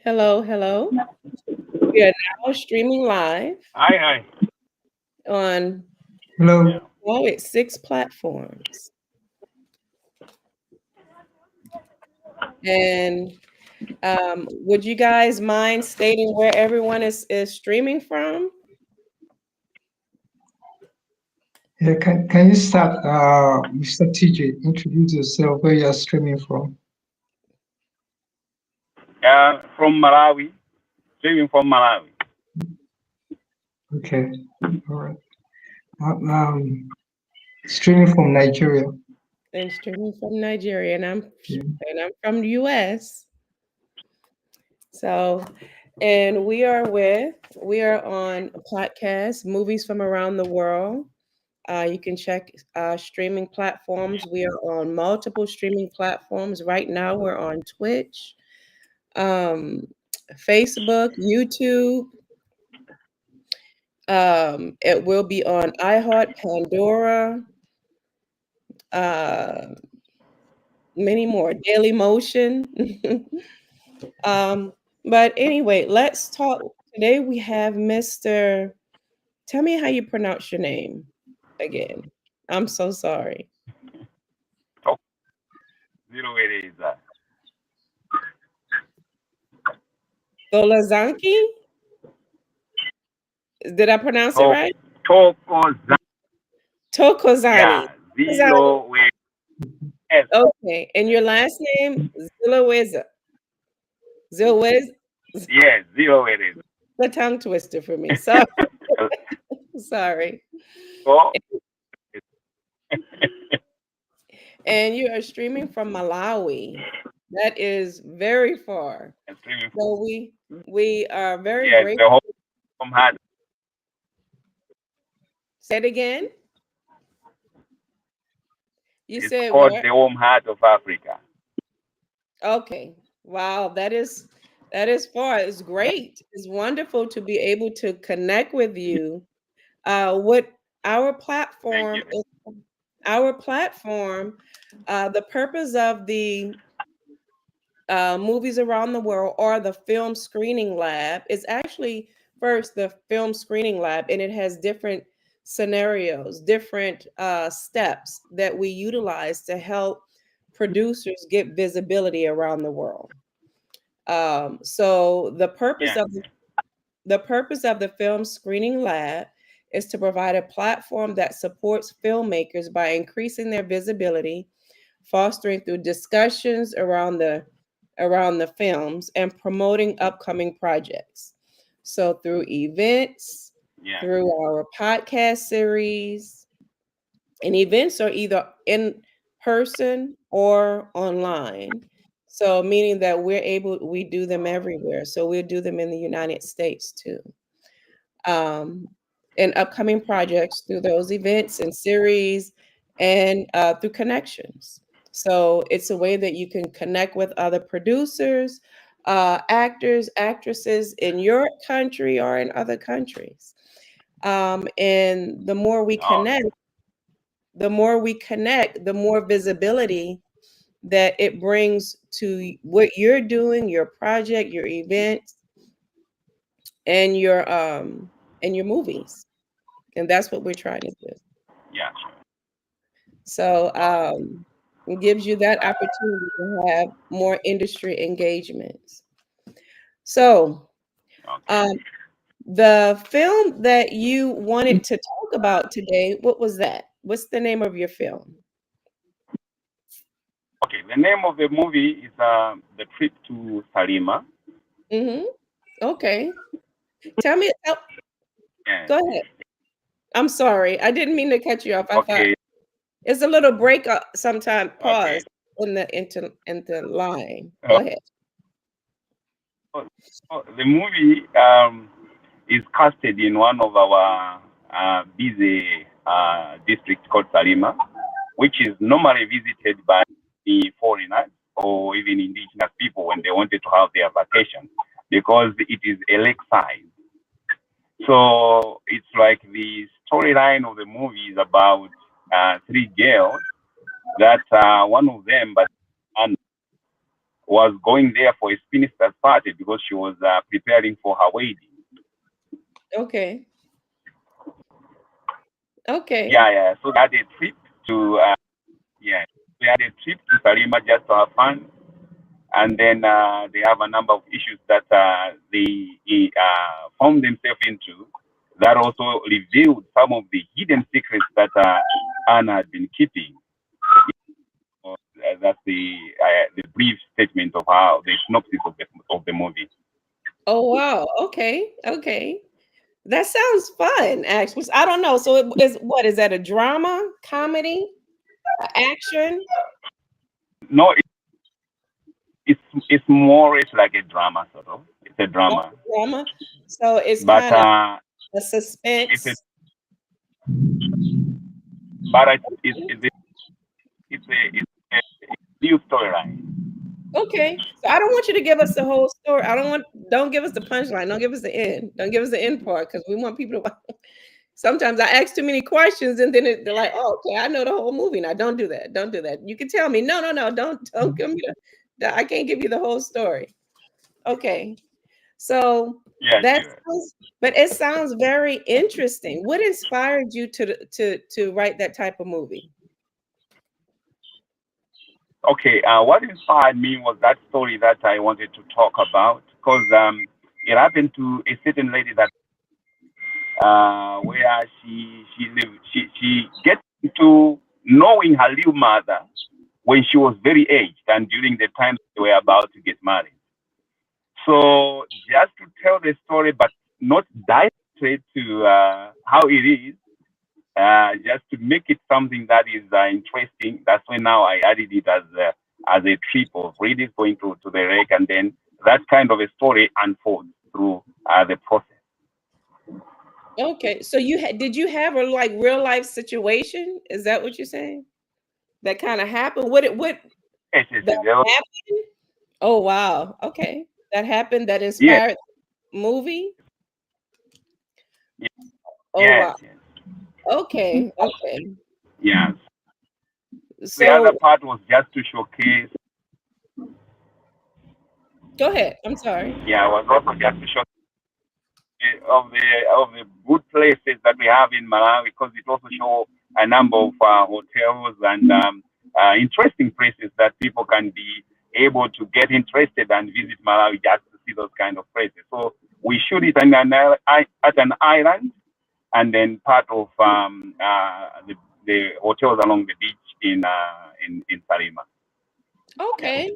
Hello, hello. We are now streaming live Hi, hi. on Yeah. Hello. it's 6 platforms. And would you guys mind stating where everyone is streaming from? Yeah, can you start, Mr. TJ, introduce yourself, where you're streaming from? From Malawi, streaming from Malawi. Okay, all right. Streaming from Nigeria. And streaming from Nigeria, and Yeah. I'm from the US. So, and we are on a podcast, Movies from Around the World. You can check streaming platforms. We are on multiple streaming platforms. Right now, we're on Twitch, um, Facebook, YouTube. It will be on iHeart, Pandora, uh, many more, Daily Motion. um, but anyway, let's talk. Today we have Mr. Tell me how you pronounce your name again. I'm so sorry. Oh, zero it is. Golazanki? Did I pronounce it Talk, right? talk, Tokozani. yeah, Tokozani. zero way. Yes, Okay. And your last name, Zilaweza. Zilaweza. yes, zero it is. The tongue twister for me. So sorry. So, And you are streaming from Malawi. That is very far. and streaming. So we are very Yes, grateful. the home heart. Say it again. You It's said called where? the home heart of Africa. Okay. Wow, that is far. It's great. It's wonderful to be able to connect with you. What our Thank platform you. is our platform, the purpose of the movies around the world or the film screening lab is actually first the film screening lab, and it has different scenarios, different steps that we utilize to help producers get visibility around the world. So Yeah, the purpose of the film screening lab is to provide a platform that supports filmmakers by increasing their visibility, fostering through discussions around the films, and promoting upcoming projects. So through events, yeah, through our podcast series, and events are either in person or online. So meaning that we do them everywhere. So we'll do them in the United States too. Um, and upcoming projects through those events and series and through connections. So it's a way that you can connect with other producers, actors, actresses in your country or in other countries. And okay, the more visibility that it brings to what you're doing, your project, your events, and your movies. And that's what we're trying to do. yeah, So it gives you that opportunity to have more industry engagements. So okay. um, the film that you wanted to talk about today, what was that? What's the name of your film? Okay, the name of the movie is The Trip to Salima. Mm-hmm. Okay. Tell me. Yeah. Go ahead. I'm sorry. I didn't mean to cut you off. I thought Okay, it's a little break up sometime. okay. Pause in the line. Go ahead. So, the movie is casted in one of our busy districts called Salima, which is normally visited by the foreigners or even indigenous people when they wanted to have their vacation because it is a lakeside. So it's like the storyline of the movie is about three girls that one of them, but was going there for a spinster's party because she was preparing for her wedding. Okay. Okay. Yeah. So they had a trip to we had a trip to Salima just to have fun, and then they have a number of issues that they found themselves into that also revealed some of the hidden secrets that Anna had been keeping. That's the brief statement of how the synopsis of the movie. Oh wow. Okay. Okay. That sounds fun, actually. I don't know. So it is what is that a drama, comedy, action? No, it's more it's like a drama sort of. It's a drama, Drama. So it's but kind of a it's suspense. a but it's a new storyline. Okay. So I don't want you to give us the whole story. Don't give us the punchline. Don't give us the end. Don't give us the end part because we want people to sometimes I ask too many questions and then they're like, oh, okay, I know the whole movie. Now don't do that. Don't do that. You can tell me, no, don't give me I can't give you the whole story. Okay. So Yeah, that sure. sounds, but it sounds very interesting. What inspired you to write that type of movie? Okay, what inspired me was that story that I wanted to talk about because it happened to a certain lady that where she lived. She gets into knowing her real mother when she was very aged and during the time they were about to get married. So just to tell the story, but not dive straight to how it is, just to make it something that is interesting. That's why now I added it as a trip of really going to the wreck, and then that kind of a story unfolds through the process. Okay. So did you have a like real life situation? Is that what you're saying? That kind of happened? What that Yes. happened? Oh wow. Okay. That happened that Yes, inspired the movie? yes, Oh yes, wow. yes. Okay. Okay. Yes. The other So part was just to showcase. go ahead. I'm sorry. Yeah, was also just to showcase of the good places that we have in Malawi because it also show a number of hotels and interesting places that people can be able to get interested and visit Malawi just to see those kind of places. So we shoot it at an island, and then part of the hotels along the beach in Salima. Okay.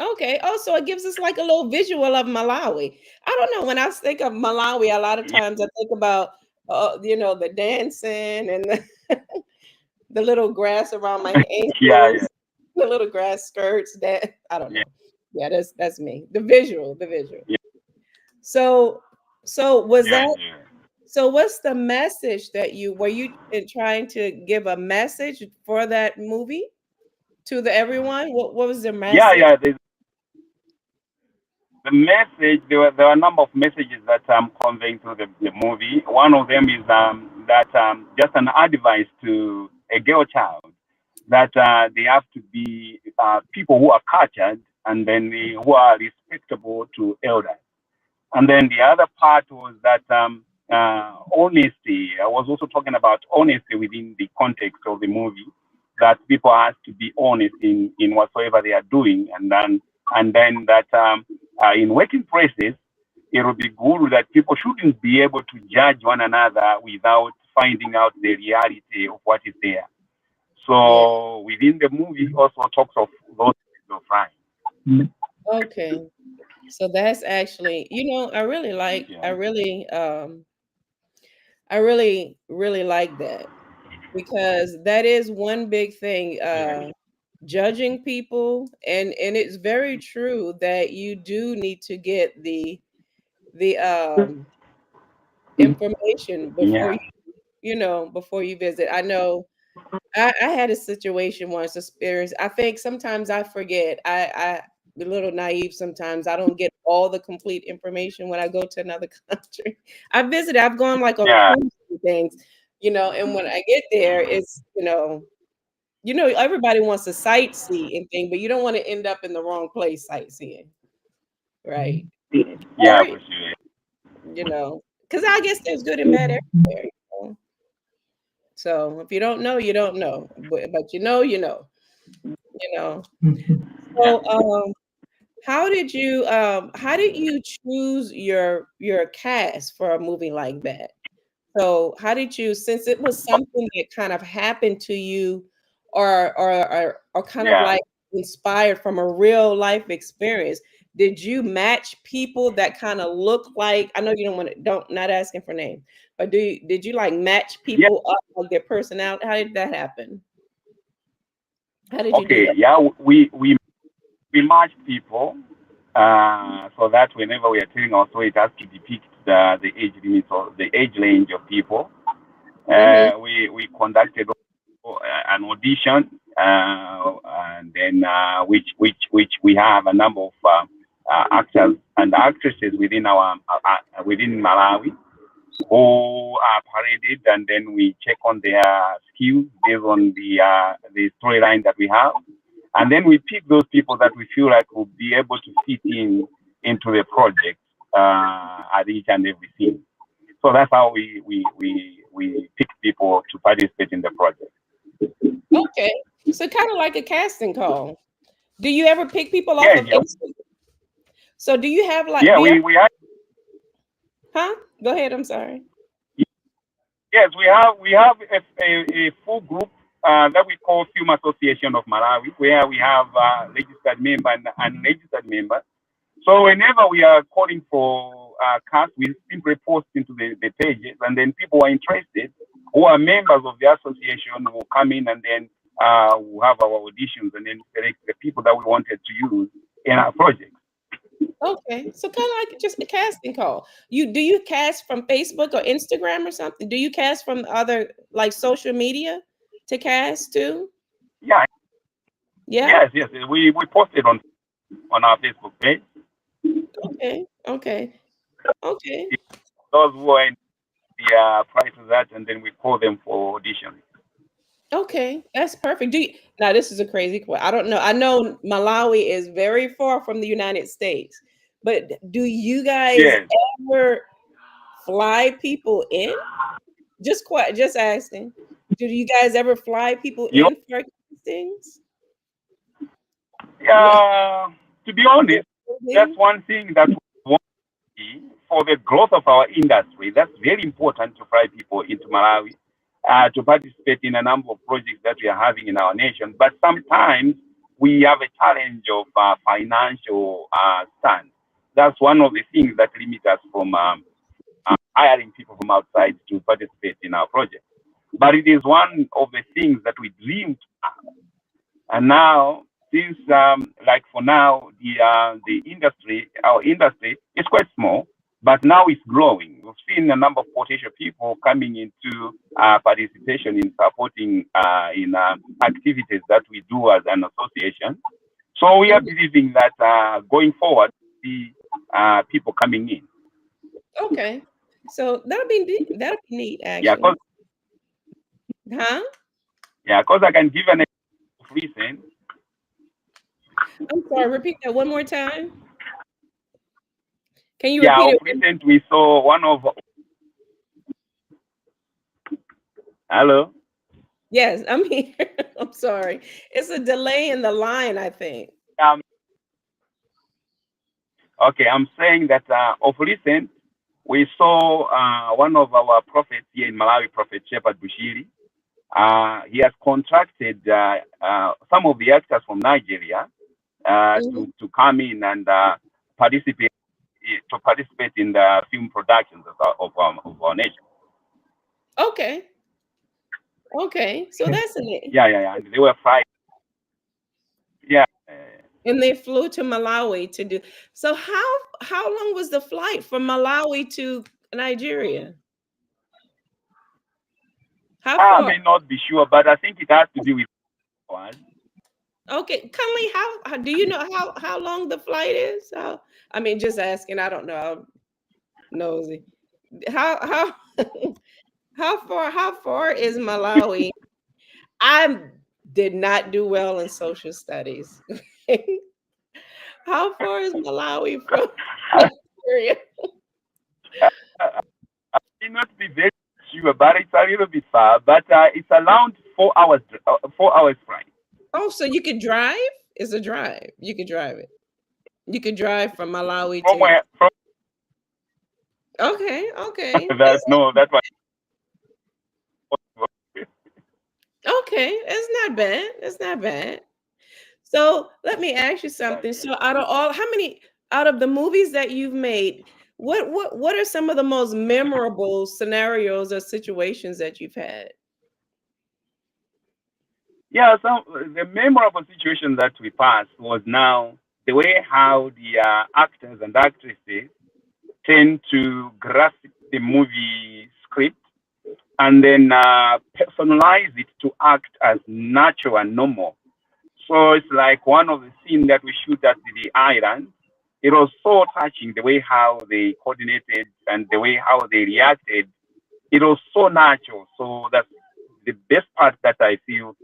Okay. Also, it gives us like a little visual of Malawi. I don't know. When I think of Malawi, a lot of Yeah, times I think about, the dancing and the little grass around my yeah, ankles, the little grass skirts. That I don't yeah, know. Yeah, that's me. The visual, the visual. yeah, So, so was yeah, that? yeah. So, what's the message that you were you trying to give a message for that movie to the everyone? What was the Yeah, message? yeah. The message, there were a number of messages that I'm conveying through the movie. One of them is that just an advice to a girl child that they have to be people who are cultured and then who are respectable to elders. And then the other part was that honesty. I was also talking about honesty within the context of the movie, that people have to be honest in whatsoever they are doing, and then that in working places, it would be good that people shouldn't be able to judge one another without finding out the reality of what is there. Yeah. So within the movie also talks of those kinds of crimes. Okay. So that's actually, Yeah. I really, really like that because that is one big thing, Yeah. judging people, and it's very true that you do need to get the information before Yeah. before you visit. I know I had a situation once, experience. I think sometimes I forget. A little naive sometimes. I don't get all the complete information when I go to another country. I visited, I've gone like on Yeah. cruise and things, and when I get there, it's, You know, everybody wants to sightsee and thing, but you don't want to end up in the wrong place sightseeing, right? Yeah, Or, for sure. you know, because I guess there's good and bad everywhere. You know? So if you don't know, you don't know. But you know, you know. You know. Mhm. Yeah. So how did you choose your cast for a movie like that? So how did you, since it was something that kind of happened to you or kind of Yeah. like inspired from a real life experience, did you match people that kind of look like, I know you don't want to, don't, not asking for name, but did you like match Yeah. people up like their personality? How did that happen? How did you do Okay. that? Yeah. We match people so that whenever we are telling our story, it has to depict the age limits or the age range of people. Mm-hmm. We conducted an audition, and then which we have a number of actors and actresses within our within Malawi who are paraded, and then we check on their skills based on the storyline that we have, and then we pick those people that we feel like will be able to fit in into the project at each and every scene. So that's how we pick people to participate in the project. Okay. So kind of like a casting call. Do you ever pick people off Yeah, of yeah, Instagram? So do you have like, yeah. do you ever, We have, huh? Go ahead, I'm sorry. yes, we have a full group that we call Film Association of Malawi, where we have registered member and unregistered member. So whenever we are calling for cast, we simply post into the pages, and then people who are interested, who are members of the association, will come in, and then we'll have our auditions, and then select the people that we wanted to use in our project. Okay, so kind of like just a casting call. You do you cast from Facebook or Instagram or something? Do you cast from other like social media to cast too? Yeah, Yeah. yes, yes. We posted on our Facebook page. Okay. Okay. Okay. Those who are in the prices that, and then we call them for audition. Okay. That's perfect. Do you, now this is a crazy question. I don't know. I know Malawi is very far from the United States, but do you guys Yes. ever fly people in? Just quite just asking. Do you guys ever fly people You, in for things? Yeah. to be honest, that's one thing that we want to see for the growth of our industry. That's very important to fly people into Malawi to participate in a number of projects that we are having in our nation. But sometimes we have a challenge of financial stand. That's one of the things that limit us from hiring people from outside to participate in our project. But it is one of the things that we dream to have. And now, since like for now, the industry, our industry is quite small, but now it's growing. We've seen a number of potential people coming into participation in supporting in activities that we do as an association. So we are Mhm. believing that going forward, the people coming in. Okay. So that'll be neat Yeah, actually. cause Huh? yeah, cause I can give an example of recent. I'm sorry, repeat that one more time. Can you Yeah, repeat of it? recent we saw one of. Hello. Yes, I'm here. I'm sorry. It's a delay in the line, I think. Um, okay, I'm saying that of recent, we saw one of our prophets here in Malawi, Prophet Shepherd Bushiri. He has contracted some of the actors from Nigeria Mhm. to come in and participate in the film productions of our nation. Okay. Okay. So that's it. Yeah, yeah, yeah. And they were fried. Yeah. And they flew to Malawi to do. So how long was the flight from Malawi to Nigeria? How I far? may not be sure, but I think it has to do with one. Okay, Conley, how do you know how long the flight is? How, I mean, just asking. I don't know. I'm nosy. How how far is Malawi? I'm did not do well in social studies. How far is Malawi from Nigeria? May not be very sure, but it's a little bit far. But it's around 4 hours. 4 hours flight. Oh, so you could drive? It's a drive. You could drive it. You could drive from Malawi From to. where? From Okay, okay. that? No, that was. Okay, it's not bad. It's not bad. So let me ask you something. So how many out of the movies that you've made, what are some of the most memorable scenarios or situations that you've had? Yeah, so the memorable situation that we passed was now the way how the actors and actresses tend to grasp the movie script and then personalize it to act as natural and normal. So it's like one of the scenes that we shoot at the island. It was so touching the way how they coordinated and the way how they reacted. It was so natural. So that's the best part that I feel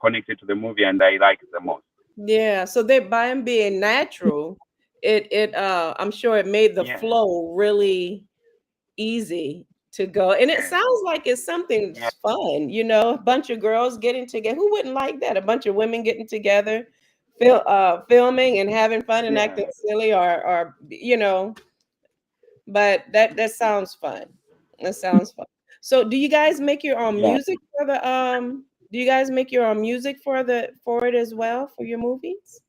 connected to the movie and I like the most. Yeah, so that by them being natural, I'm sure it made the Yeah. flow really easy to go. And it Yeah. sounds like it's something Yeah. fun, a bunch of girls getting together. Who wouldn't like that? A bunch of women getting together, filming and having fun and Yeah. acting silly or but that sounds fun. That sounds fun. So do you guys make your own Yeah. music for the do you guys make your own music for it as well for your movies?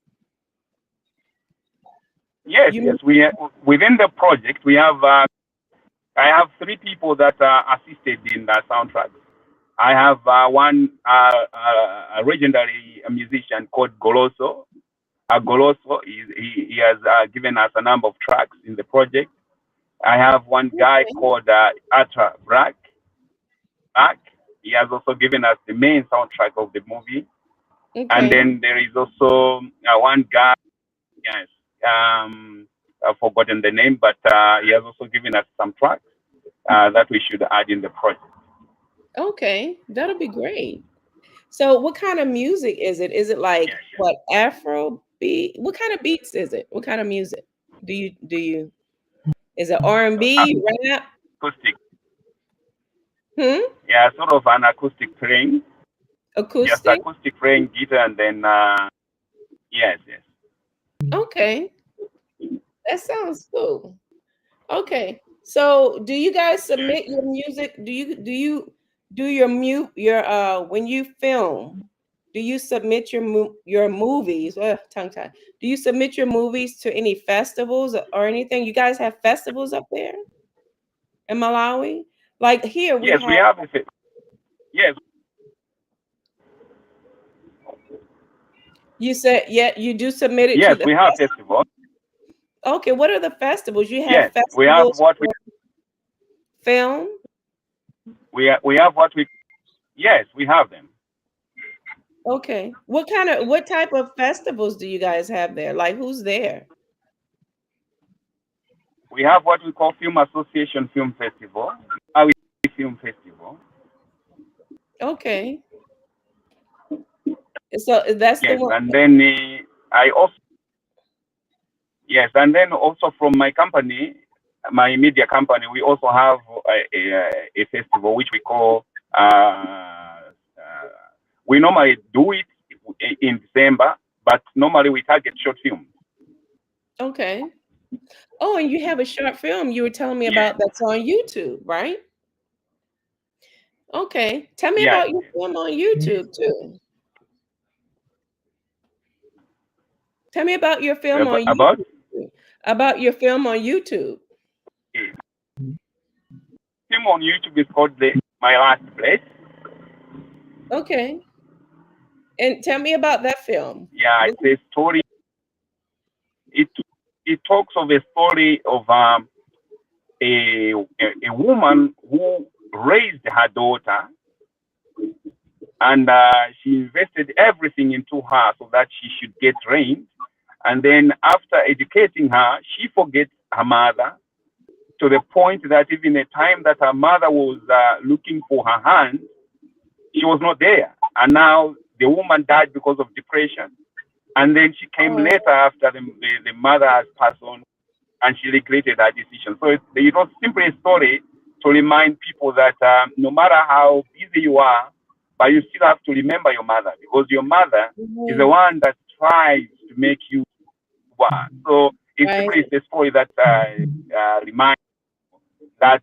Yes, You yes. We have, within the project we have I have 3 people that assisted in the soundtrack. I have one a legendary musician called Goloso. Goloso he has given us a number of tracks in the project. I have one guy Okay. called Atra Black. He has also given us the main soundtrack of the movie. And Okay. then there is also one guy, yes, I've forgotten the name, but he has also given us some tracks that we should add in the project. Okay, that'll be great. So what kind of music is it? Is it like Yeah, yeah. what Afro beat? What kind of beats is it? What kind of music? Do you is it R&B, rap? Acoustic, Hmm? yeah, sort of an acoustic playing, just Acoustic? acoustic playing guitar, and then yes, yes. Okay. That sounds cool. Okay. So do you guys submit your music? Do you do your when you film, do you submit your movies? Tongue tie. Do you submit your movies to any festivals or anything? You guys have festivals up there in Malawi? Like here we Yes, we have. have it. Yes, You said yeah, you do submit it to yes, the we have festival. Okay, what are the festivals? You have Yes, we have festivals what for film? we have what we. Yes, we have them. Okay. What type of festivals do you guys have there? Like who's there? We have what we call Film Association Film Festival, Malawi Film Festival. Okay. So that's the Yes, one. and then I also yes, and then also from my company, my media company, we also have a festival which we call. We normally do it in December, but normally we target short films. Okay. Oh, and you have a short film you were telling me Yeah, about that's on YouTube, right? Okay. Tell me yeah. about your film on YouTube too. Tell me about your film on About YouTube. About your film on YouTube. film on YouTube is called My Last Place. Okay. And tell me about that film. Yeah, it's a story. It it talks of a story of a woman who raised her daughter, and she invested everything into her so that she should get trained. And then after educating her, she forgets her mother to the point that even the time that her mother was looking for her hand, she was not there. And now the woman died because of depression, and then she came later after the mother has passed on, and she regretted her decision. So it was simply a story to remind people that no matter how busy you are, but you still have to remember your mother, because your mother is the one that tries to make you are. So it's simply a story that reminds that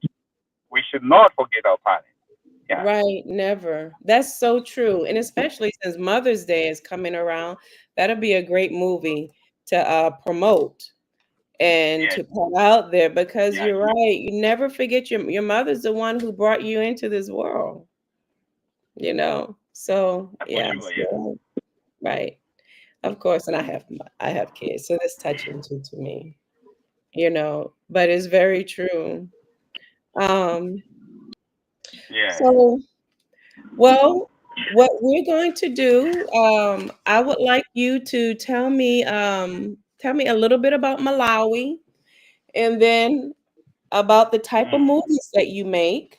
we should not forget our parents. Yeah. Right, never. That's so true. And especially since Mother's Day is coming around, that'll be a great movie to promote and to put out there, because you're right. You never forget your mother's the one who brought you into this world. So yeah, right. Of course, and I have kids, so that's touching too to me. But it's very true. Um, so well, what we're going to do, I would like you to tell me a little bit about Malawi, and then about the type of movies that you make.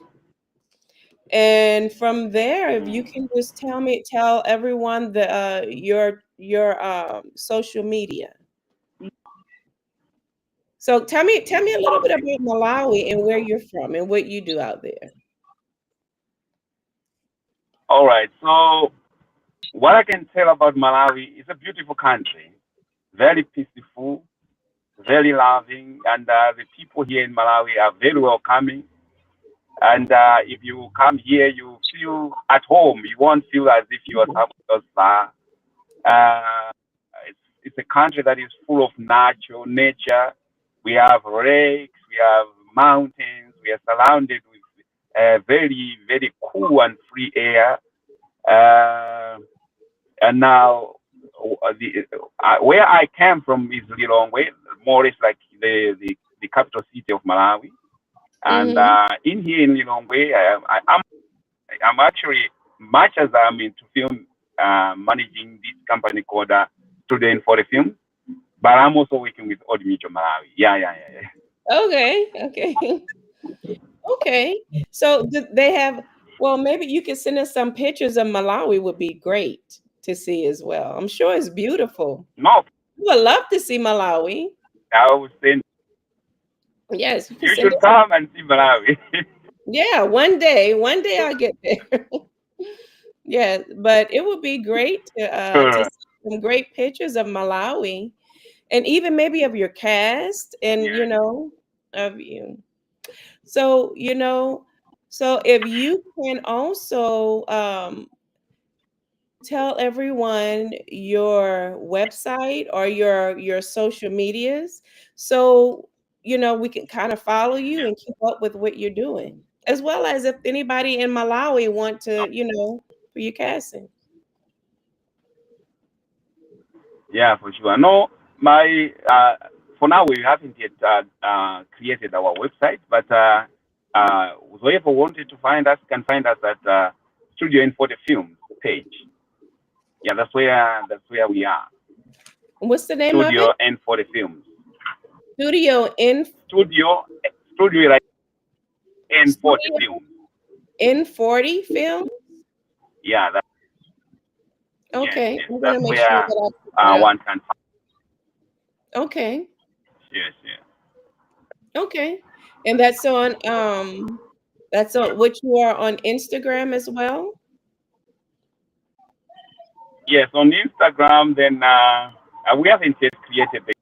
And from there, if you can just tell everyone your social media. So tell me a little bit about Malawi and where you're from and what you do out there. All right. So what I can tell about Malawi is a beautiful country, very peaceful, very loving, and the people here in Malawi are very welcoming. And if you come here, you feel at home. You won't feel as if you are somewhere else far. It's a country that is full of nature. We have lakes, we have mountains. We are surrounded with very, very cool and free air. And now, where I came from is Lilongwe, more or less like the capital city of Malawi. And in here in Lilongwe, I'm actually, much as I'm into film, managing this company called Studio N40 Film, but I'm also working with Old Mutual Malawi. Yeah. Okay. Okay. So they have, well, maybe you can send us some pictures of Malawi, would be great to see as well. I'm sure it's beautiful. No. We would love to see Malawi. I would send. Yes. You should come and see Malawi. Yeah, one day I'll get there. Yeah, but it would be great to see some great pictures of Malawi, and even maybe of your cast, and of you. So so if you can also tell everyone your website or your social medias, so we can kind of follow you and keep up with what you're doing, as well as if anybody in Malawi want to for your casting. Yeah, for sure. No, my for now we haven't yet created our website, but whoever wanted to find us can find us at Studio N40 Films page. Yeah, that's where we are. What's the name Studio of it? N40 Films. Studio like N40 Films. N40 Films. Yeah, that's okay. Yes. I'm gonna That's make where sure that one can find. Okay. Yes. Okay. And that's on which you are on Instagram as well? Yes, on Instagram. Then we haven't yet created the.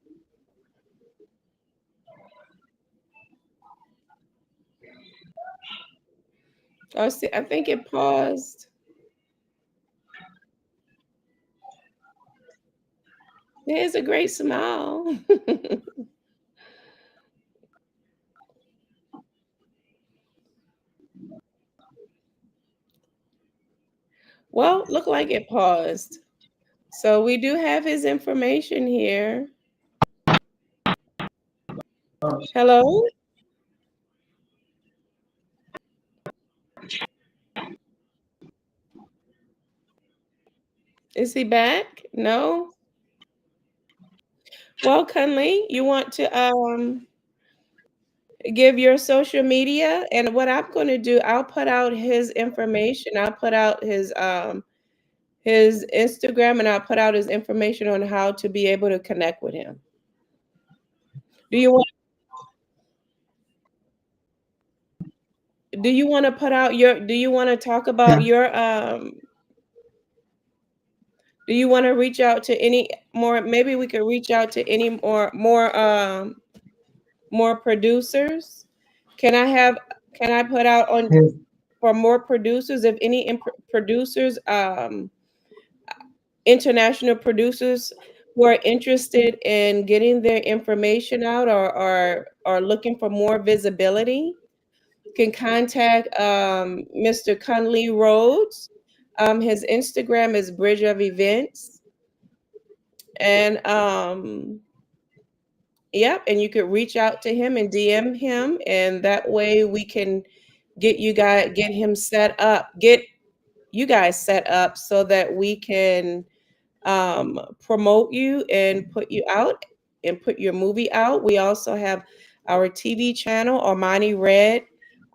Oh, see, I think it paused. There's a great smile. Well, look like it paused. So we do have his information here. Hello? Is he back? No? Well, Kunle, you want to give your social media, and what I'm going to do, I'll put out his information. I'll put out his his Instagram, and I'll put out his information on how to be able to connect with him. Do you want to put out your, do you want to talk about your do you want to reach out to any more, maybe we could reach out to any more producers? Can I put out on Yes. for more producers, if any producers, international producers who are interested in getting their information out, or are looking for more visibility, can contact Mr. Kunle Rhodes. His Instagram is Bridge of Events. And yep, and you could reach out to him and DM him, and that way we can get you guys set up so that we can promote you and put you out and put your movie out. We also have our TV channel, Armani Red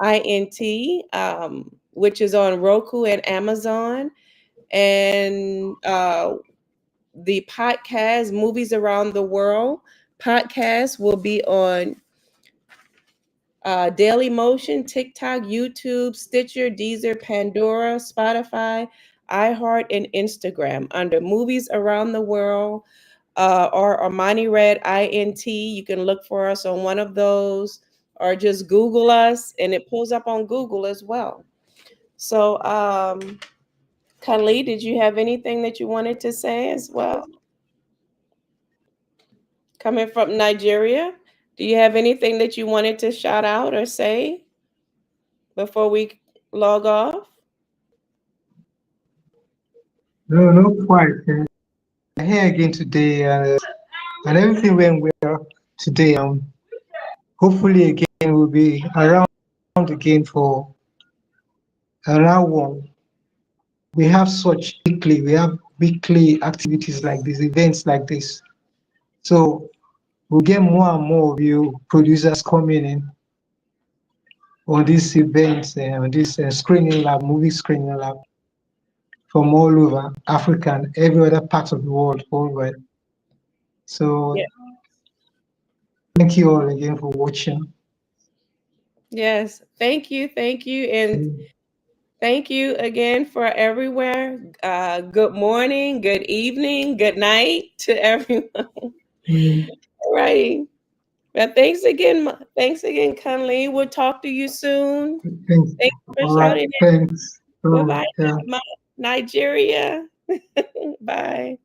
INT, which is on Roku and Amazon. And the podcast, Movies Around the World podcast, will be on Daily Motion, TikTok, YouTube, Stitcher, Deezer, Pandora, Spotify, iHeart, and Instagram under Movies Around the World, or Armani Red INT. You can look for us on one of those, or just Google us, and it pulls up on Google as well. So, Kunle, did you have anything that you wanted to say as well? Coming from Nigeria, do you have anything that you wanted to shout out or say before we log off? No, not quite. I'm here again today, and everything went well today. Hopefully again we'll be around again for another one. We have weekly activities like this, events like this. So we'll get more and more of you producers coming in on these events, on this screening lab, movie screening lab from all over Africa and every other part of the world, worldwide. So Yeah. thank you all again for watching. Yes, thank you, and thank you again for everywhere. Good morning, good evening, good night to everyone. All righty. Well, thanks again, Kunle. We'll talk to you soon. Thanks. Thanks for All right, shouting in. thanks. Bye-bye, Yeah. Nigeria. Bye.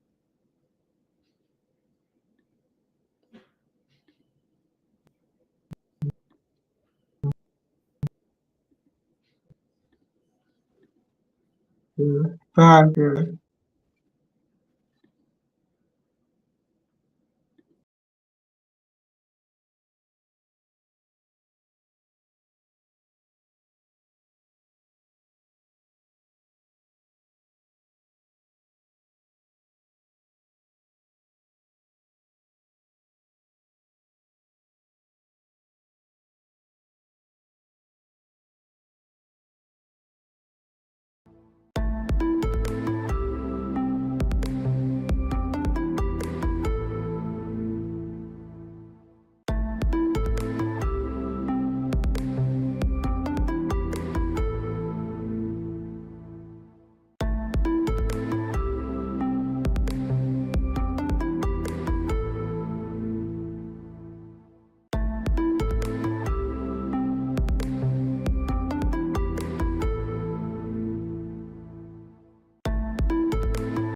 Bye.